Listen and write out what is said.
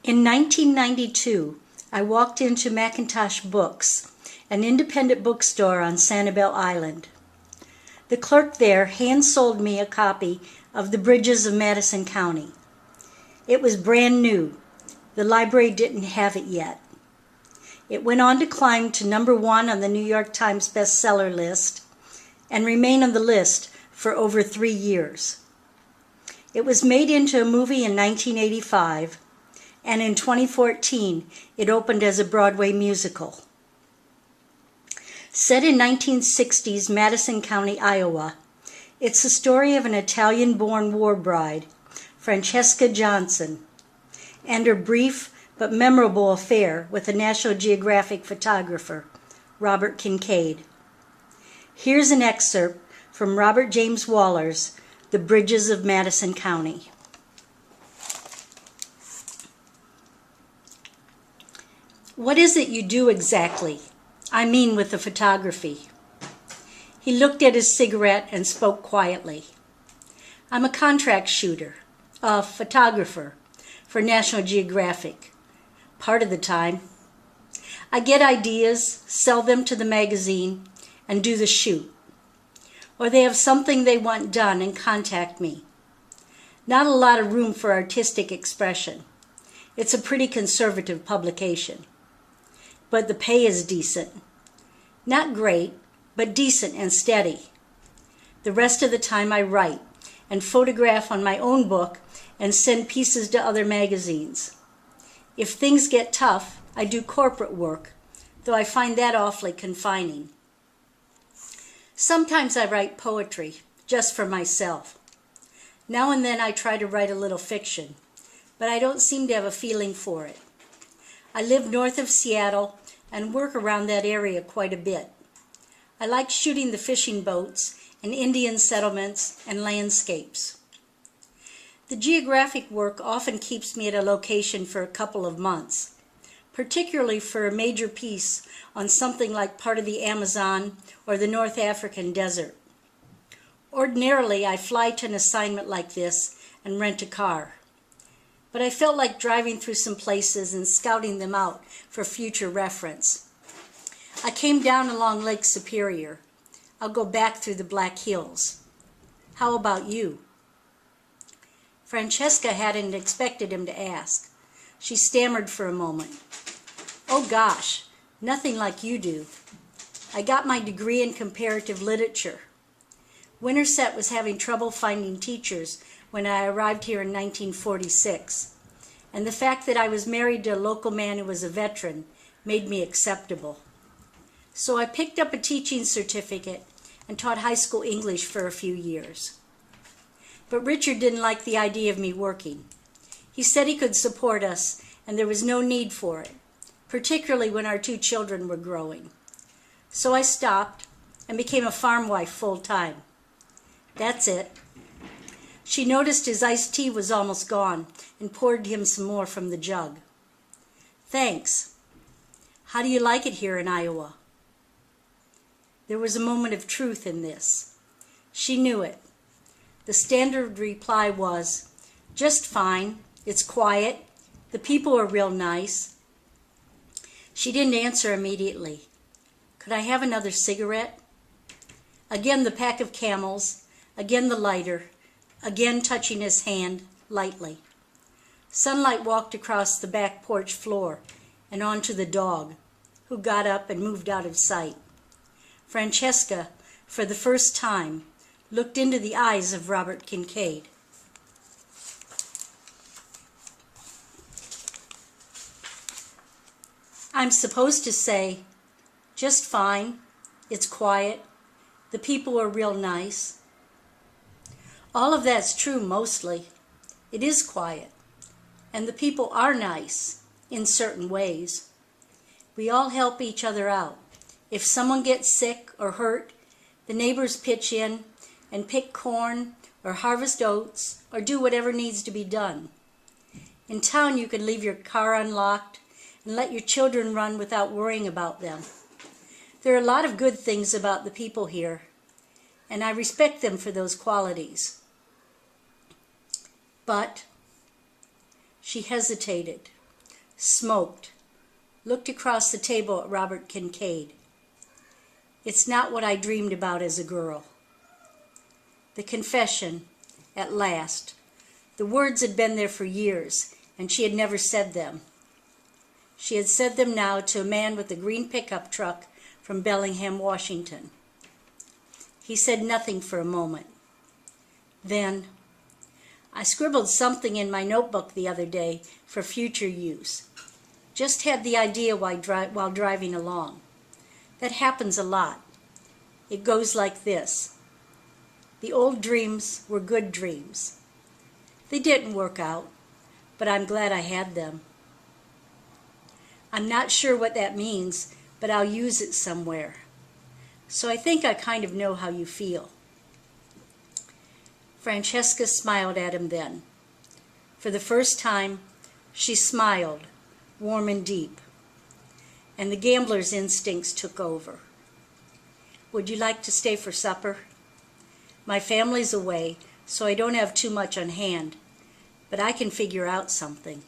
In 1992, I walked into Macintosh Books, an independent bookstore on Sanibel Island. The clerk there hand-sold me a copy of The Bridges of Madison County. It was brand new. The library didn't have it yet. It went on to climb to #1 on the New York Times bestseller list and remain on the list for over 3 years. It was made into a movie in 1985, and in 2014 it opened as a Broadway musical. Set in 1960s Madison County, Iowa, it's the story of an Italian-born war bride, Francesca Johnson, and her brief but memorable affair with a National Geographic photographer, Robert Kincaid. Here's an excerpt from Robert James Waller's The Bridges of Madison County. What is it you do exactly? I mean with the photography. He looked at his cigarette and spoke quietly. I'm a contract shooter, a photographer for National Geographic, part of the time. I get ideas, sell them to the magazine, and do the shoot. Or they have something they want done and contact me. Not a lot of room for artistic expression. It's a pretty conservative publication. But the pay is decent. Not great, but decent and steady. The rest of the time I write and photograph on my own book and send pieces to other magazines. If things get tough, I do corporate work, though I find that awfully confining. Sometimes I write poetry, just for myself. Now and then I try to write a little fiction, but I don't seem to have a feeling for it. I live north of Seattle and work around that area quite a bit. I like shooting the fishing boats and Indian settlements and landscapes. The geographic work often keeps me at a location for a couple of months, particularly for a major piece on something like part of the Amazon or the North African desert. Ordinarily, I fly to an assignment like this and rent a car. But I felt like driving through some places and scouting them out for future reference. I came down along Lake Superior. I'll go back through the Black Hills. How about you? Francesca hadn't expected him to ask. She stammered for a moment. Oh gosh, nothing like you do. I got my degree in comparative literature. Winterset was having trouble finding teachers when I arrived here in 1946, and the fact that I was married to a local man who was a veteran made me acceptable. So I picked up a teaching certificate and taught high school English for a few years. But Richard didn't like the idea of me working. He said he could support us and there was no need for it, particularly when our 2 children were growing. So I stopped and became a farm wife full-time. That's it. She noticed his iced tea was almost gone and poured him some more from the jug. Thanks. How do you like it here in Iowa? There was a moment of truth in this. She knew it. The standard reply was, just fine. It's quiet. The people are real nice. She didn't answer immediately. Could I have another cigarette? Again the pack of Camels, again the lighter, again touching his hand lightly. Sunlight walked across the back porch floor and onto the dog, who got up and moved out of sight. Francesca, for the first time, looked into the eyes of Robert Kincaid. I'm supposed to say, just fine, it's quiet, the people are real nice. All of that's true mostly. It is quiet, and the people are nice in certain ways. We all help each other out. If someone gets sick or hurt, the neighbors pitch in and pick corn or harvest oats or do whatever needs to be done. In town, you can leave your car unlocked and let your children run without worrying about them. There are a lot of good things about the people here, and I respect them for those qualities. But she hesitated. smoked, looked across the table at Robert Kincaid. It's not what I dreamed about as a girl. The confession, at last. The words had been there for years, and she had never said them. She had said them now to a man with a green pickup truck from Bellingham, Washington. He said nothing for a moment. Then, I scribbled something in my notebook the other day for future use. Just had the idea while driving along. That happens a lot. It goes like this. The old dreams were good dreams. They didn't work out, but I'm glad I had them. I'm not sure what that means, but I'll use it somewhere. So I think I kind of know how you feel. Francesca smiled at him then. For the first time, she smiled, warm and deep, and the gambler's instincts took over. Would you like to stay for supper? My family's away, so I don't have too much on hand, but I can figure out something.